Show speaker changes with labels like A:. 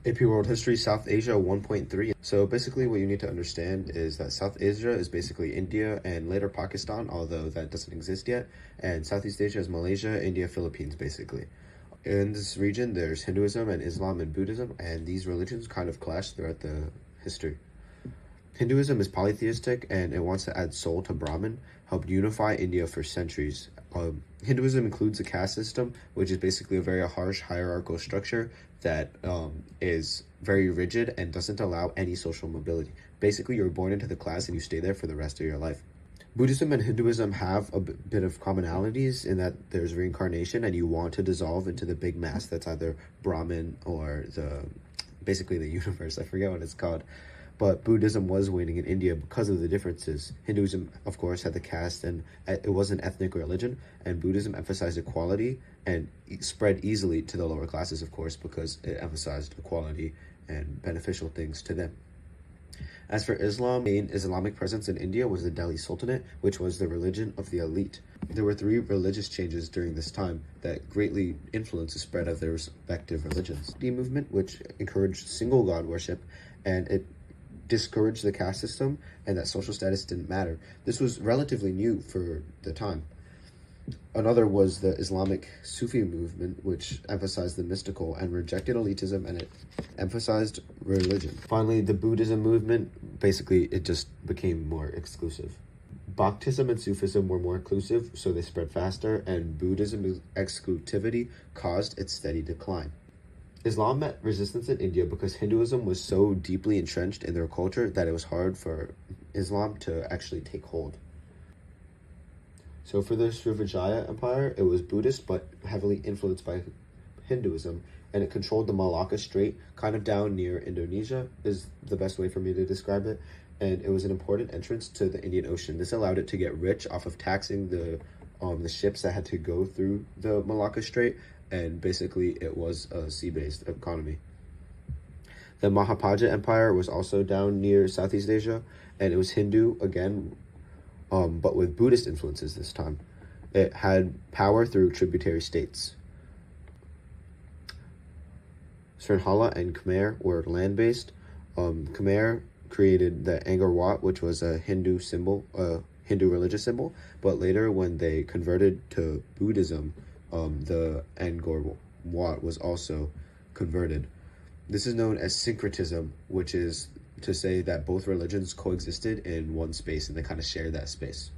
A: AP World History, South Asia 1.3. So basically what you need to understand is that South Asia is basically India and later Pakistan, although that doesn't exist yet. And Southeast Asia is Malaysia, India, Philippines, basically. In this region, there's Hinduism and Islam and Buddhism, and these religions kind of clash throughout the history. Hinduism is polytheistic and it wants to add soul to Brahman, helped unify India for centuries. Hinduism includes a caste system, which is basically a very harsh hierarchical structure that is very rigid and doesn't allow any social mobility. Basically, you're born into the class and you stay there for the rest of your life. Buddhism and Hinduism have a bit of commonalities in that there's reincarnation and you want to dissolve into the big mass that's either Brahman or basically the universe. I forget what it's called. But Buddhism was waning in India because of the differences. Hinduism, of course, had the caste and it was an ethnic religion, and Buddhism emphasized equality and spread easily to the lower classes, of course, because it emphasized equality and beneficial things to them. As for Islam, the main Islamic presence in India was the Delhi Sultanate, which was the religion of the elite. There were 3 religious changes during this time that greatly influenced the spread of their respective religions. The movement, which encouraged single god worship, and it discouraged the caste system and that social status didn't matter. This was relatively new for the time. Another was the Islamic Sufi movement, which emphasized the mystical and rejected elitism, and it emphasized religion. Finally, the Buddhism movement, basically it just became more exclusive. Bhaktism and Sufism were more inclusive, so they spread faster, and Buddhism's exclusivity caused its steady decline. Islam met resistance in India because Hinduism was so deeply entrenched in their culture that it was hard for Islam to actually take hold. So for the Srivijaya Empire, it was Buddhist but heavily influenced by Hinduism, and it controlled the Malacca Strait, kind of down near Indonesia is the best way for me to describe it, and it was an important entrance to the Indian Ocean. This allowed it to get rich off of taxing the ships that had to go through the Malacca Strait, and basically it was a sea-based economy. The Mahapaja Empire was also down near Southeast Asia, and it was Hindu again, but with Buddhist influences this time. It had power through tributary states. Srinahala and Khmer were land-based. Khmer created the Angkor Wat, which was a Hindu symbol, Hindu religious symbol, but later when they converted to Buddhism, the Angkor Wat was also converted. This is known as syncretism, which is to say that both religions coexisted in one space and they kind of share that space.